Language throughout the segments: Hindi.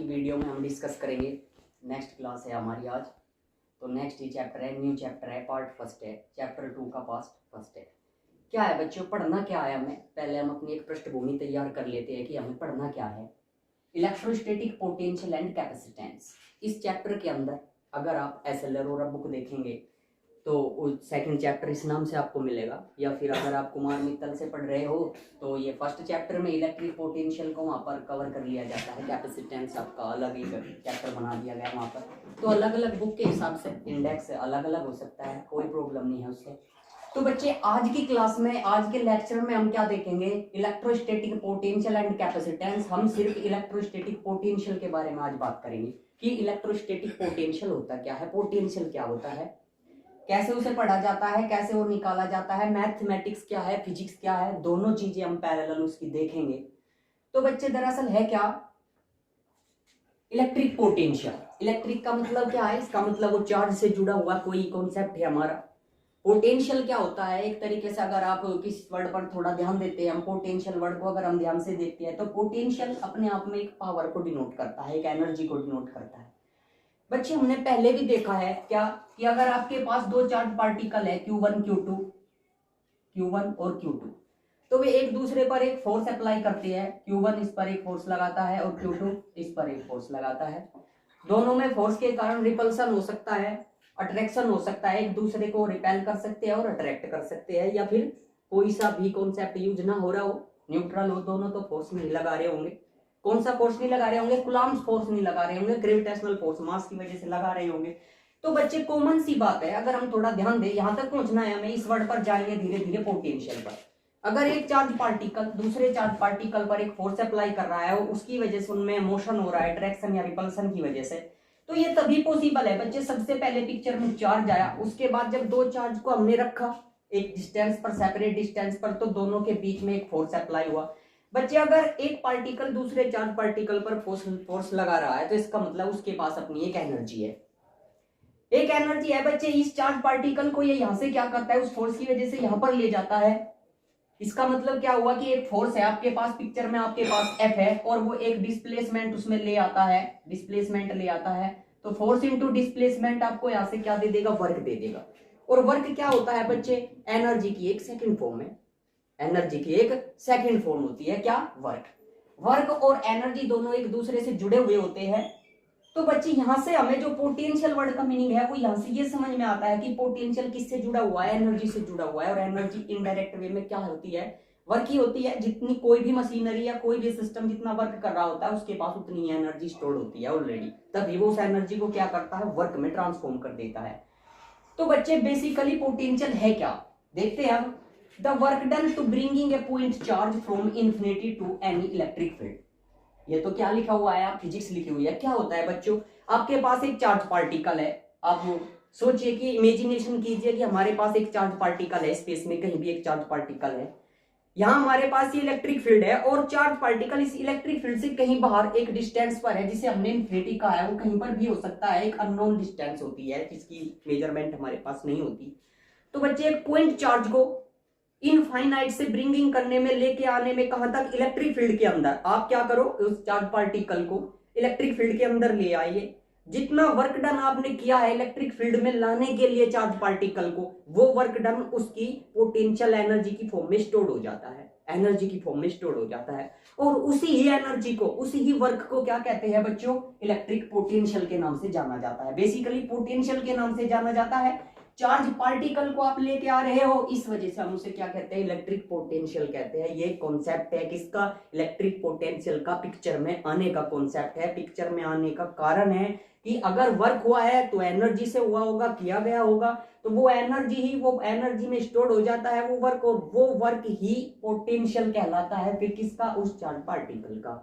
वीडियो में हम डिस्कस करेंगे। नेक्स्ट क्लास है हमारी आज, तो नेक्स्ट ही चैप्टर है, न्यू चैप्टर है, पार्ट फर्स्ट है, चैप्टर 2 का पार्ट फर्स्ट है। क्या है बच्चों, पढ़ना क्या है हमें, पहले हम अपनी एक पृष्ठभूमि तैयार कर लेते हैं कि हमें पढ़ना क्या है। Electrostatic potential and capacitance. इस चैप्टर के अंदर अगर आप एसएलआर बुक देखेंगे तो सेकंड चैप्टर इस नाम से आपको मिलेगा, या फिर अगर आप कुमार मित्तल से पढ़ रहे हो तो ये फर्स्ट चैप्टर में इलेक्ट्रिक पोटेंशियल को वहाँ पर कवर कर लिया जाता है। कैपेसिटेंस आपका अलग ही चैप्टर बना दिया गया वहाँ पर। तो अलग अलग बुक के हिसाब से इंडेक्स अलग अलग हो सकता है, कोई प्रॉब्लम नहीं है उससे। तो बच्चे आज की क्लास में, आज के लेक्चर में हम क्या देखेंगे, इलेक्ट्रोस्टैटिक पोटेंशियल एंड कैपेसिटेंस। हम सिर्फ इलेक्ट्रोस्टैटिक पोटेंशियल के बारे में आज बात करेंगे कि इलेक्ट्रोस्टैटिक पोटेंशियल होता क्या है, पोटेंशियल क्या होता है, कैसे उसे पढ़ा जाता है, कैसे वो निकाला जाता है, मैथमेटिक्स क्या है, फिजिक्स क्या है, दोनों चीजें हम पैरेलल उसकी देखेंगे। तो बच्चे दरअसल है क्या इलेक्ट्रिक पोटेंशियल। इलेक्ट्रिक का मतलब क्या है, इसका मतलब वो चार्ज से जुड़ा हुआ कोई कॉन्सेप्ट है हमारा। पोटेंशियल क्या होता है, एक तरीके से अगर आप किस वर्ड पर थोड़ा ध्यान देते हैं, हम पोटेंशियल वर्ड को अगर हम ध्यान से देखते हैं तो पोटेंशियल अपने आप में एक पावर को डिनोट करता है, एक एनर्जी को डिनोट करता है। बच्चे हमने पहले भी देखा है क्या कि अगर आपके पास दो चार्ज पार्टिकल है Q1 Q2, Q1 और Q2, तो वे एक दूसरे पर एक फोर्स अप्लाई करते हैं। Q1 इस पर एक फोर्स लगाता है और Q2 इस पर एक फोर्स लगाता है। दोनों में फोर्स के कारण रिपल्सन हो सकता है, अट्रैक्शन हो सकता है, एक दूसरे को रिपेल कर सकते हैं और अट्रैक्ट कर सकते हैं, या फिर कोई सा भी कॉन्सेप्ट यूज ना हो रहा हो, न्यूट्रल हो, दोनों तो फोर्स नहीं लगा रहे होंगे। कौन सा फोर्स नहीं लगा रहे होंगे, कूलम्ब्स फोर्स नहीं लगा रहे होंगे, ग्रेविटेशनल फोर्स मास की वजह से लगा रहे होंगे। तो बच्चे कॉमन सी बात है, अगर हम थोड़ा ध्यान दें, यहां तक पहुंचना है हमें, इस वर्ड पर जाएंगे धीरे धीरे पोटेंशियल पर। अगर एक चार्ज पार्टिकल दूसरे चार्ज पार्टिकल पर एक फोर्स अप्लाई कर रहा है और उसकी वजह से उनमें मोशन हो रहा है, अट्रैक्शन या रिपल्सन की वजह से, तो ये तभी पॉसिबल है बच्चे। सबसे पहले पिक्चर में चार्ज आया, उसके बाद जब दो चार्ज को हमने रखा एक डिस्टेंस पर, सेपरेट डिस्टेंस पर, तो दोनों के बीच में एक फोर्स अप्लाई हुआ। बच्चे अगर एक पार्टिकल दूसरे चार्ज पार्टिकल पर फोर्स लगा रहा है तो इसका मतलब उसके पास अपनी एक एनर्जी है, एक एनर्जी है बच्चे। इस चार्ज पार्टिकल को ये यहां से क्या करता है, उस फोर्स की वजह से यहां पर ले जाता है। इसका मतलब क्या हुआ कि एक फोर्स है आपके पास, पिक्चर में आपके पास F है, और वो एक डिस्प्लेसमेंट उसमें ले आता है, डिस्प्लेसमेंट ले आता है। तो फोर्स इंटू डिस्प्लेसमेंट आपको यहां से क्या दे देगा, वर्क दे देगा। और वर्क क्या होता है बच्चे, एनर्जी की एक सेकंड फॉर्म है, एनर्जी की एक सेकंड फॉर्म होती है क्या, वर्क। वर्क और एनर्जी दोनों एक दूसरे से जुड़े हुए होते हैं। तो बच्चे यहां से हमें जो पोटेंशियल वर्ड का मीनिंग है वो यहां से ये समझ में आता है कि पोटेंशियल किससे जुड़ा हुआ है, एनर्जी से जुड़ा हुआ है। और एनर्जी इनडायरेक्ट वे में क्या होती है, वर्क ही होती है। जितनी कोई भी मशीनरी या कोई भी सिस्टम जितना वर्क कर रहा होता है उसके पास उतनी एनर्जी स्टोर होती है ऑलरेडी, तभी वो उस एनर्जी को क्या करता है, वर्क में ट्रांसफॉर्म कर देता है। तो बच्चे बेसिकली पोटेंशियल है क्या, देखते हैं अब। The work done to bringing a point charge from infinity to any electric field। ये तो क्या लिखा हुआ है, आप फिजिक्स लिखी हुई है। क्या होता है बच्चों, आपके पास एक चार्ज पार्टिकल है, आप सोचिए कि इमेजिनेशन कीजिए कि हमारे पास एक चार्ज पार्टिकल है, स्पेस में कहीं भी एक चार्ज पार्टिकल है। यहाँ हमारे पास ये इलेक्ट्रिक फील्ड है और चार्ज पार्टिकल इस इलेक्ट्रिक फील्ड से कहीं बाहर एक डिस्टेंस पर है, जिसे हमने इन्फिनिटी कहा है। वो कहीं पर भी हो सकता है, एक अननोन डिस्टेंस होती है जिसकी मेजरमेंट हमारे पास नहीं होती। तो बच्चे एक पॉइंट चार्ज को इनफाइनाइट से ब्रिंगिंग करने में, लेके आने में, कहां तक, इलेक्ट्रिक फील्ड के अंदर। आप क्या करो, उस चार्ज पार्टिकल को इलेक्ट्रिक फील्ड के अंदर ले आइए। जितना वर्क डन आपने किया है इलेक्ट्रिक फील्ड में लाने के लिए चार्ज पार्टिकल को, वो वर्क डन उसकी पोटेंशियल एनर्जी की फॉर्म में स्टोर हो जाता है, एनर्जी की फॉर्म में स्टोर हो जाता है। और उसी ही एनर्जी को, उसी ही वर्क को क्या कहते हैं बच्चों, इलेक्ट्रिक पोटेंशियल के नाम से जाना जाता है। बेसिकली पोटेंशियल के नाम से जाना जाता है। चार्ज पार्टिकल को आप लेके आ रहे हो, इस वजह से हम उसे क्या कहते हैं, इलेक्ट्रिक पोटेंशियल कहते हैं। ये कॉन्सेप्ट है किसका, इलेक्ट्रिक पोटेंशियल का पिक्चर में आने का कॉन्सेप्ट है। पिक्चर में आने का कारण है कि अगर वर्क हुआ है तो एनर्जी से हुआ होगा, किया गया होगा, तो वो एनर्जी ही वो एनर्जी में स्टोर हो जाता है वो वर्क, और वो वर्क ही पोटेंशियल कहलाता है फिर किसका, उस चार्ज पार्टिकल का।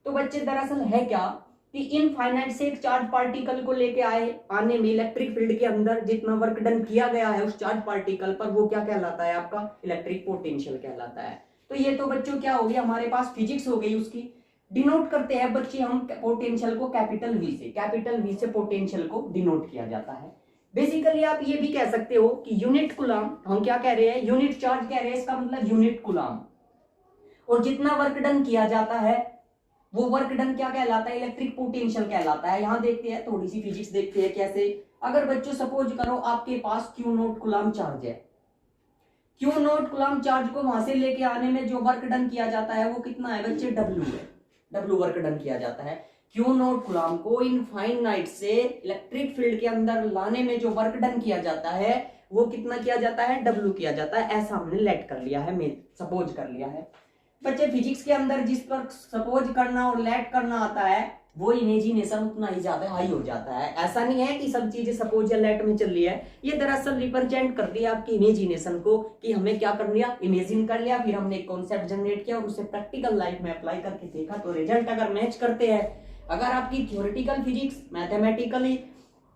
तो बच्चे दरअसल है क्या कि इनफाइनाइट से एक चार्ज पार्टिकल को लेके आने में इलेक्ट्रिक फील्ड के अंदर जितना वर्क डन किया गया है उस चार्ज पार्टिकल पर, वो क्या कहलाता है, आपका इलेक्ट्रिक पोटेंशियल कहलाता है। तो ये तो बच्चों क्या हो गया, हमारे पास फिजिक्स हो गई। उसकी डिनोट करते हैं बच्चे हम पोटेंशियल को कैपिटल वी से, कैपिटल वी से पोटेंशियल को डिनोट किया जाता है। बेसिकली आप ये भी कह सकते हो कि यूनिट कूलम, हम क्या कह रहे हैं, यूनिट चार्ज कह रहे हैं, इसका मतलब यूनिट कूलम। और जितना वर्क डन किया जाता है वो वर्क डन क्या कहलाता है, इलेक्ट्रिक पोटेंशियल कहलाता है। यहाँ देखते हैं, थोड़ी सी फिजिक्स देखते हैं कैसे। अगर बच्चों सपोज करो आपके पास क्यू नॉट कूलम चार्ज है, क्यू नॉट कूलम चार्ज को वहां से लेके आने में जो वर्क डन किया जाता है वो कितना है बच्चे, डब्ल्यू है। डब्ल्यू वर्क डन किया जाता है। क्यू नॉट कूलम को इनफाइनाइट से इलेक्ट्रिक फील्ड के अंदर लाने में जो वर्क डन किया जाता है वो कितना किया जाता है, डब्ल्यू किया जाता है। ऐसा हमने लेट कर लिया है, सपोज कर लिया है। बच्चे फिजिक्स के अंदर जिस पर सपोज करना और लेट करना आता है वो इमेजिनेशन उतना ही ज्यादा हाई हो जाता है। ऐसा नहीं है कि सब चीजें सपोज या लेट में चल रही है, ये दरअसल रिप्रेजेंट करती है आपकी इमेजिनेशन को कि हमें क्या कर लिया, इमेजिन कर लिया, फिर हमने एक कॉन्सेप्ट जनरेट किया और उसे प्रैक्टिकल लाइफ में अप्लाई करके देखा तो रिजल्ट अगर मैच करते हैं, अगर आपकी थ्योरेटिकल फिजिक्स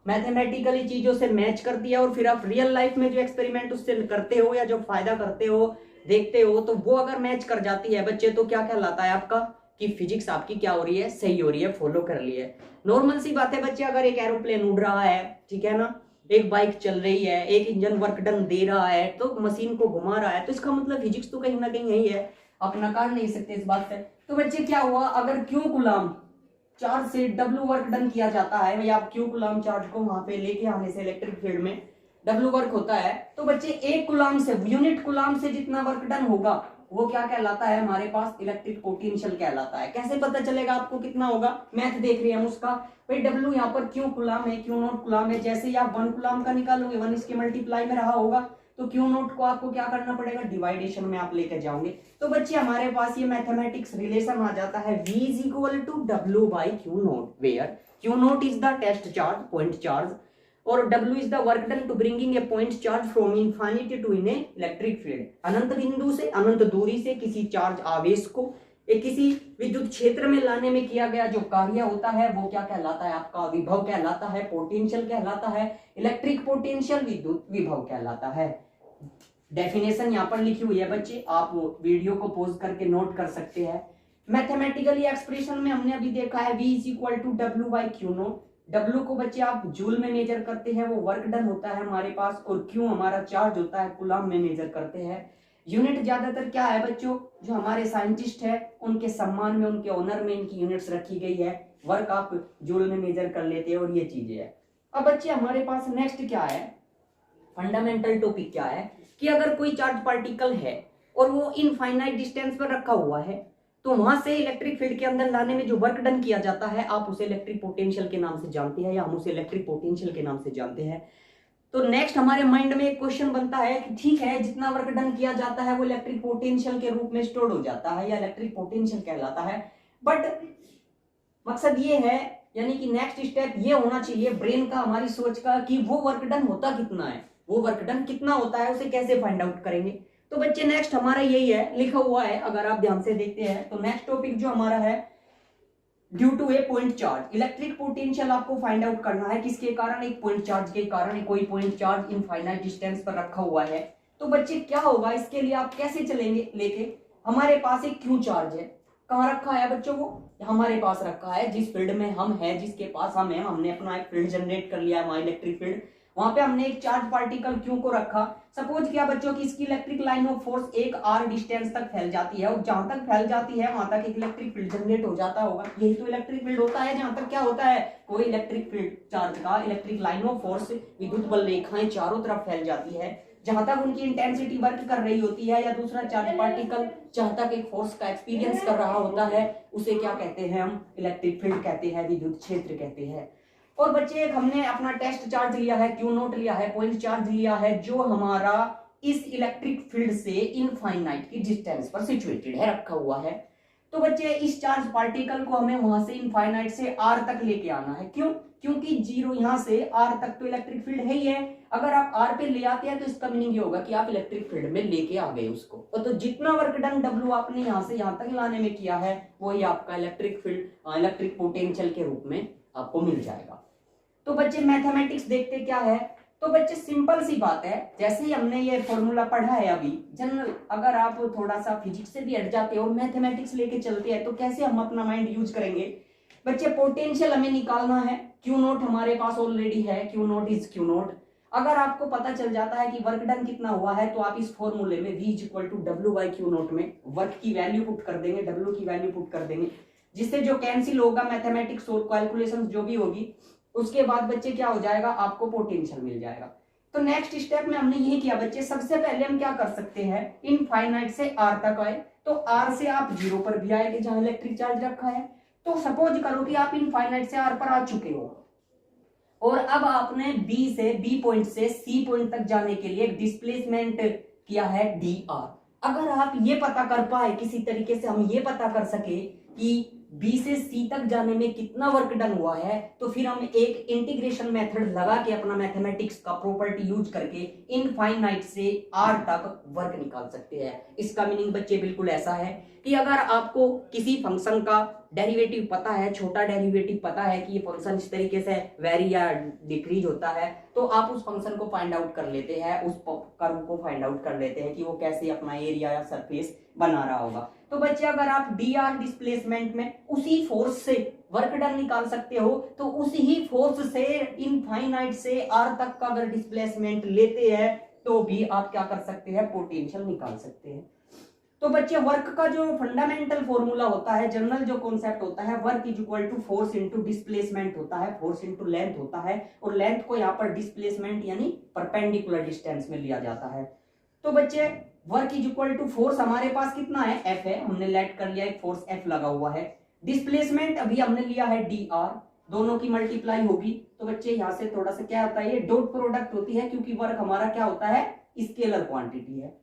मैथमेटिकली चीजों से मैच करती है और फिर आप रियल लाइफ में जो एक्सपेरिमेंट उससे करते हो या जो फायदा करते हो देखते हो तो वो अगर मैच कर जाती है बच्चे तो क्या कहलाता है आपका कि फिजिक्स आपकी क्या हो रही है, सही हो रही है, फॉलो कर रही है। नॉर्मल सी बात है बच्चे, अगर एक एरोप्लेन उड़ रहा है, ठीक है ना, एक बाइक चल रही है, एक इंजन वर्क डन दे रहा है, तो मशीन को घुमा रहा है, तो इसका मतलब फिजिक्स तो कहीं ना कहीं यही है, आप नकार नहीं सकते इस बात से। तो बच्चे क्या हुआ, अगर क्यू कूलम चार्ज से डब्ल्यू वर्क डन किया जाता है या क्यू कूलम चार्ज को वहां पे लेके आने से इलेक्ट्रिक फील्ड में डब्ल्यू वर्क होता है, तो बच्चे एक कूलम से, यूनिट कूलम से जितना वर्क डन होगा वो क्या कहलाता है हमारे पास, इलेक्ट्रिक पोटेंशियल कहलाता है। कैसे पता चलेगा आपको कितना होगा, मैथ देख रहे हैं हम उसका, भाई डब्ल्यू यहाँ पर क्यू कूलम है, क्यू नॉट कूलम है, जैसे ही आप 1 कूलम का निकालोगे 1 इसके मल्टीप्लाई में रहा होगा तो क्यू नॉट को आपको क्या करना पड़ेगा, डिवाइडेशन में आप लेकर जाओगे। तो बच्चे हमारे पास ये मैथमेटिक्स रिलेशन आ जाता है V is equal to W by Q naught, where Q naught is the test charge, point charge, और W is the work done to bringing a point charge from infinity to in a electric field। अनंत बिंदु से, अनंत दूरी से किसी चार्ज आवेश को एक किसी विद्युत क्षेत्र में लाने में किया गया जो कार्य होता है वो क्या कहलाता है आपका, विभव कहलाता है, पोटेंशियल कहलाता है, इलेक्ट्रिक पोटेंशियल विद्युत विभव कहलाता है। डेफिनेशन यहाँ पर लिखी हुई है बच्चे, आप वीडियो को पॉज करके नोट कर सकते हैं। मैथमेटिकली एक्सप्रेशन में हमने अभी देखा है V is equal to W by Q naught. W को बच्चे आप जूल में मेजर करते हैं, वो वर्क डन होता है हमारे पास, और क्यू हमारा चार्ज होता है, कूलम में मेजर करते हैं। यूनिट ज्यादातर क्या है बच्चों, जो हमारे साइंटिस्ट है उनके सम्मान में, उनके ऑनर में इनकी यूनिट्स रखी गई है, वर्क आप जूल में मेजर कर लेते हैं और ये चीजें है। अब बच्चे हमारे पास नेक्स्ट क्या है, फंडामेंटल टॉपिक क्या है कि अगर कोई चार्ज पार्टिकल है और वो इनफाइनाइट डिस्टेंस पर रखा हुआ है तो वहां से इलेक्ट्रिक फील्ड के अंदर लाने में जो वर्क डन किया जाता है आप उसे इलेक्ट्रिक पोटेंशियल के नाम से जानते हैं, या हम उसे इलेक्ट्रिक पोटेंशियल के नाम से जानते हैं। तो नेक्स्ट हमारे माइंड में एक क्वेश्चन बनता है कि ठीक है, जितना वर्क डन किया जाता है वो इलेक्ट्रिक पोटेंशियल के रूप में स्टोर हो जाता है या इलेक्ट्रिक पोटेंशियल कहलाता है, बट मकसद ये है, यानी कि नेक्स्ट स्टेप ये होना चाहिए ब्रेन का, हमारी सोच का, कि वो वर्क डन होता कितना है, वो वर्क डन कितना होता है उसे कैसे फाइंड आउट करेंगे। तो बच्चे नेक्स्ट हमारा यही है, लिखा हुआ है, अगर आप ध्यान से देखते हैं तो नेक्स्ट टॉपिक जो हमारा है, due to a point charge, electric potential आपको फाइंड आउट करना है किसके कारण, एक पॉइंट चार्ज के कारण। कोई पॉइंट चार्ज इनफाइनाइट डिस्टेंस पर रखा हुआ है, तो बच्चे क्या होगा, इसके लिए आप कैसे चलेंगे लेके, हमारे पास एक क्यू चार्ज है, कहाँ रखा है बच्चों, वो हमारे पास रखा है जिस फील्ड में हम है, जिसके पास हम है, हमने अपना एक फील्ड जनरेट कर लिया है, हमारा इलेक्ट्रिक फील्ड, वहां पे हमने एक चार्ज पार्टिकल क्यू को रखा। सपोज किया बच्चों की इसकी इलेक्ट्रिक लाइन ऑफ फोर्स एक r डिस्टेंस तक फैल जाती है, और जहां तक फैल जाती है वहां तक एक इलेक्ट्रिक फील्ड जनरेट हो जाता होगा। यही तो इलेक्ट्रिक फील्ड होता है, जहां तक क्या होता है, कोई इलेक्ट्रिक फील्ड चार्ज का इलेक्ट्रिक लाइन ऑफ फोर्स, विद्युत बल रेखाएं चारों तरफ फैल जाती है, जहां तक उनकी इंटेंसिटी वर्क कर रही होती है, या दूसरा चार्ज पार्टिकल जहां तक एक फोर्स का एक्सपीरियंस कर रहा होता है, उसे क्या कहते हैं हम, इलेक्ट्रिक फील्ड कहते हैं, विद्युत क्षेत्र कहते हैं। और बच्चे हमने अपना टेस्ट चार्ज लिया है, क्यू नॉट लिया है, पॉइंट चार्ज लिया है, जो हमारा इस इलेक्ट्रिक फील्ड से इनफाइनाइट की डिस्टेंस पर सिचुएटेड है, रखा हुआ है। तो बच्चे इस चार्ज पार्टिकल को हमें वहां से इनफाइनाइट से r तक लेके आना है। क्यों, क्योंकि जीरो यहां से r तक तो इलेक्ट्रिक फील्ड है ही है, अगर आप r पे ले आते हैं तो इसका मीनिंग ये होगा कि आप इलेक्ट्रिक फील्ड में लेके आ गए उसको। तो जितना वर्क डन W आपने यहां से यहां तक लाने में किया है वही आपका इलेक्ट्रिक फील्ड, इलेक्ट्रिक पोटेंशियल के रूप में आपको मिल जाएगा। तो बच्चे मैथमेटिक्स देखते क्या है, तो बच्चे सिंपल सी बात है, जैसे ही हमने ये फॉर्मूला पढ़ा है अभी जनरल, अगर आप थोड़ा सा फिजिक्स से भी हट जाते हो, मैथमेटिक्स लेके चलते हैं, तो कैसे हम अपना माइंड यूज करेंगे बच्चे, पोटेंशियल हमें निकालना है, क्यू नॉट हमारे पास ऑलरेडी है, Q naught is Q not. अगर आपको पता चल जाता है कि वर्क डन कितना हुआ है तो आप इस फॉर्मूले में V equal to W by Q naught में वर्क की वैल्यू पुट कर देंगे, W की वैल्यू पुट कर देंगे, जिससे जो कैंसिल होगा मैथमेटिक्स और कैलकुलेशन जो भी होगी, उसके बाद बच्चे क्या हो जाएगा, आपको पोटेंशियल मिल जाएगा। तो नेक्स्ट स्टेप में हमने ये किया बच्चे, सबसे पहले हम क्या कर सकते हैं, इनफाइनाइट से आर तक आए, तो आर से आप 0 पर भी आएंगे जहां इलेक्ट्रिक चार्ज रखा है। तो सपोज करो कि आप इनफाइनाइट से आर पर आ चुके हो और अब आपने बी पॉइंट से सी पॉइंट तक जाने के लिए डिस्प्लेसमेंट किया है डी आर। अगर आप ये पता कर पाए, किसी तरीके से हम ये पता कर सके कि बी से सी तक जाने में कितना वर्क डन हुआ है, तो फिर हम एक इंटीग्रेशन मेथड लगा के अपना मैथमेटिक्स का प्रॉपर्टी यूज करके इनफाइनाइट से आर तक वर्क निकाल सकते हैं। इसका मीनिंग बच्चे बिल्कुल ऐसा है कि अगर आपको किसी फंक्शन का डेरिवेटिव पता है, छोटा डेरिवेटिव पता है कि ये फंक्शन इस तरीके से वेरी या डिक्रीज होता है, तो आप उस फंक्शन को फाइंड आउट कर लेते हैं, उस कर्व को फाइंड आउट कर लेते हैं कि वो कैसे अपना एरिया या सरफेस बना रहा होगा। तो बच्चे अगर आप डी आर डिस्प्लेसमेंट में उसी फोर्स से वर्क डन निकाल सकते हो, तो उसी ही फोर्स से इनफाइनाइट से आर तक का अगर डिस्प्लेसमेंट लेते हैं तो भी आप क्या कर सकते हैं, पोटेंशियल निकाल सकते हैं। तो बच्चे वर्क का जो फंडामेंटल फॉर्मूला होता है, जनरल जो कॉन्सेप्ट होता है, work is equal to force into displacement होता है, फोर्स इनटू लेंथ होता है, और लेंथ को यहाँ पर डिस्प्लेसमेंट यानी परपेंडिकुलर डिस्टेंस में लिया जाता है। तो बच्चे work is equal to force हमारे पास कितना है, एफ है, हमने लेट कर लिया, एक फोर्स एफ लगा हुआ है। डिस्प्लेसमेंट अभी हमने लिया है डी आर, दोनों की मल्टीप्लाई होगी। तो बच्चे यहाँ से थोड़ा सा क्या होता है, ये डॉट प्रोडक्ट होती है, क्योंकि वर्क हमारा क्या होता है, स्केलर क्वांटिटी है।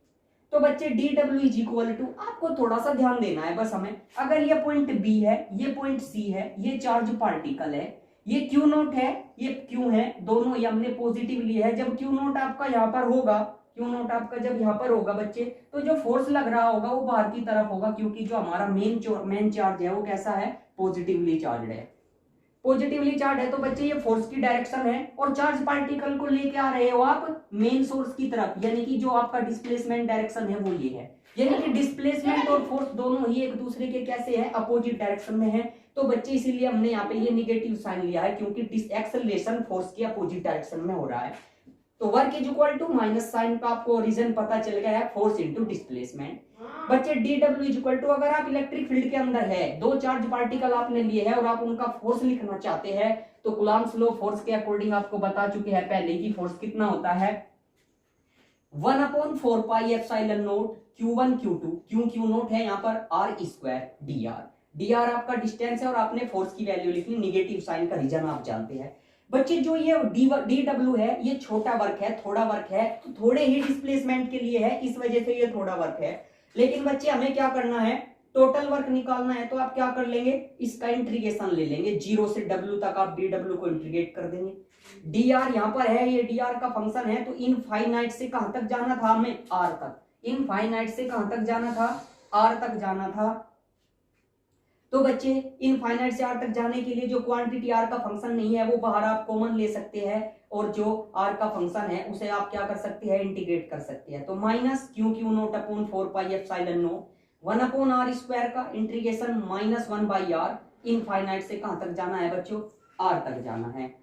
तो बच्चे D W is equal to, आपको थोड़ा सा ध्यान देना है बस हमें, अगर ये पॉइंट बी है, ये पॉइंट सी है, ये चार्ज पार्टिकल है, ये क्यू नोट है, ये क्यू है, दोनों ये हमने पॉजिटिव लिए है। जब क्यू नोट आपका यहाँ पर होगा, क्यू नोट आपका जब यहाँ पर होगा बच्चे, तो जो फोर्स लग रहा होगा वो बाहर की तरफ होगा, क्योंकि जो हमारा मेन चार्ज है वो कैसा है, पॉजिटिवली चार्ज है। पॉजिटिवली चार्ज है तो बच्चे ये फोर्स की डायरेक्शन है, और चार्ज पार्टिकल को लेके आ रहे हो आप मेन सोर्स की तरफ, यानी कि जो आपका डिस्प्लेसमेंट डायरेक्शन है वो ये है। यानी कि डिस्प्लेसमेंट और फोर्स दोनों ही एक दूसरे के कैसे है, अपोजिट डायरेक्शन में है। तो बच्चे इसीलिए हमने यहाँ पे ये निगेटिव साइन लिया है, क्योंकि एक्सेलरेशन फोर्स के अपोजिट डायरेक्शन में हो रहा है। तो work is equal to minus sign का आपको रीजन पता चल गया है, फोर्स इनटू डिस्प्लेसमेंट। बच्चे D W is equal to, अगर आप इलेक्ट्रिक फील्ड के अंदर है, दो चार्ज पार्टिकल आपने लिए हैं और आप उनका फोर्स लिखना चाहते हैं, तो कूलम्ब्स लॉ फोर्स के अकॉर्डिंग आपको बता चुके हैं पहले की फोर्स कितना होता है, 1/4 pi epsilon naught Q1 Q2, Q naught है यहाँ पर R square D R. D R आपका डिस्टेंस है और आपने फोर्स की वैल्यू लिखनी, निगेटिव साइन का रीजन आप जानते हैं। बच्चे जो ये डी डब्ल्यू है, ये छोटा वर्क है, थोड़ा वर्क है, तो थोड़े ही डिस्प्लेसमेंट के लिए है, इस वजह से ये थोड़ा वर्क है। लेकिन बच्चे हमें क्या करना है, टोटल वर्क निकालना है, तो आप क्या कर लेंगे, इसका इंटीग्रेशन ले लेंगे, 0 से W तक आप डी डब्ल्यू को इंटीग्रेट कर देंगे। डी आर यहाँ पर है, ये डी आर का फंक्शन है, तो इनफाइनाइट से कहां तक जाना था हमें, आर तक। इनफाइनाइट से कहां तक जाना था, आर तक जाना था। तो बच्चे इनफाइनाइट से आर तक जाने के लिए जो क्वांटिटी आर का फंक्शन नहीं है वो बाहर आप कॉमन ले सकते हैं, और जो आर का फंक्शन है उसे आप क्या कर सकते हैं, इंटीग्रेट कर सकते हैं। तो minus Q naught upon 4 pi epsilon naught 1 upon R square का इंटीग्रेशन -1 बाई आर। इनफाइनाइट से कहां तक जाना है बच्चों, आर तक जाना है।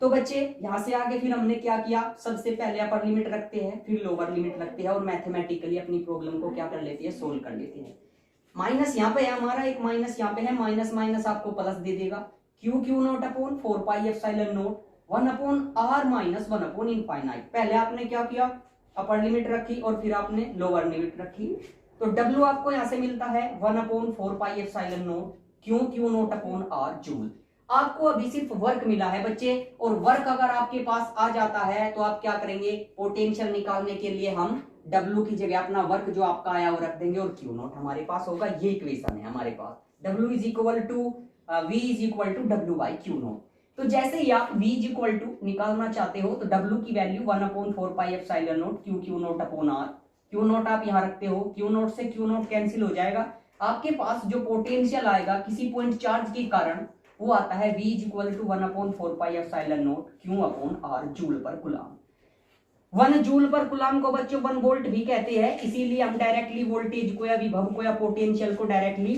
तो बच्चे यहां से आगे फिर हमने क्या किया, सबसे पहले अपर लिमिट रखते हैं, फिर लोअर लिमिट रखते हैं, और मैथमेटिकली अपनी प्रॉब्लम को क्या कर लेते हैं, सोल्व कर लेते हैं। माइनस यहाँ पे है हमारा, एक माइनस यहाँ पे है, माइनस माइनस आपको प्लस दे देगा, Q naught upon 4 pi epsilon naught 1 upon R minus 1 upon infinite. पहले आपने क्या किया, अपर लिमिट रखी और फिर आपने लोअर लिमिट रखी। तो W आपको यहाँ से मिलता है 1 upon 4 pi epsilon naught Q naught upon R joule. आपको अभी सिर्फ वर्क मिला है बच्चे, और वर्क अगर आपके पास आ जाता है तो आप क्या करेंगे, पोटेंशियल निकालने के लिए हम W की जगह अपना वर्क जो आपका आया वो रख देंगे, और क्यू नोट हमारे पास होगा, ये इक्वेशन है हमारे पास, W is equal to V is equal to W by Q naught. तो जैसे ही आप V इज इक्वल टू निकालना चाहते हो तो W की value 1 upon 4 pi epsilon naught Q naught upon R, Q naught आप यहाँ रखते हो, क्यू नोट से क्यू नोट कैंसिल हो जाएगा, आपके पास जो पोटेंशियल आएगा किसी पॉइंट चार्ज के कारण वो आता है V is equal to 1 upon 4 pi epsilon naught Q upon R joule per coulomb. 1 joule per coulomb को बच्चों 1 वोल्ट भी कहते हैं, इसीलिए हम डायरेक्टली वोल्टेज को या विभव को या पोटेंशियल को डायरेक्टली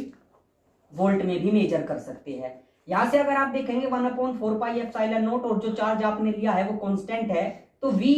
वोल्ट में भी मेजर कर सकते हैं। यहां से अगर आप देखेंगे 1 अपॉन 4 पाई एप्सिलॉन नॉट, और जो चार्ज आपने लिया है वो कांस्टेंट है, तो V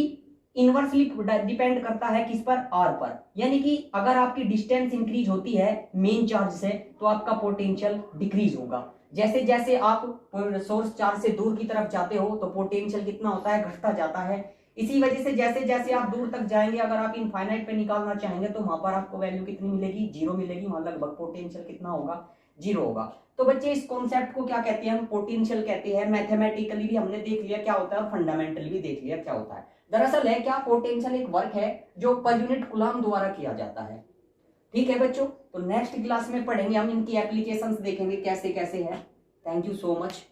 इनवर्सली डिपेंड करता है किस पर, आर पर। यानी कि अगर आपकी डिस्टेंस इंक्रीज होती है मेन चार्ज से तो आपका पोटेंशियल डिक्रीज होगा। जैसे जैसे आप सोर्स चार्ज से दूर की तरफ जाते हो तो पोटेंशियल कितना होता है, घटता जाता है। इसी वजह से जैसे जैसे आप दूर तक जाएंगे, अगर आप इनफाइनाइट पे निकालना चाहेंगे तो वहां पर आपको वैल्यू कितनी मिलेगी, जीरो मिलेगी। वहां लगभग पोटेंशियल कितना होगा, जीरो होगा। तो बच्चे इस कॉन्सेप्ट को क्या कहते हैं, हम पोटेंशियल कहते हैं। मैथमेटिकली भी हमने देख लिया क्या होता है और फंडामेंटली भी देख लिया क्या होता है। दरअसल है क्या, पोटेंशियल एक वर्क है जो पर यूनिट कूलम द्वारा किया जाता है। ठीक है बच्चों, तो नेक्स्ट क्लास में पढ़ेंगे हम, इनकी एप्लीकेशंस देखेंगे कैसे कैसे है। Thank you so much.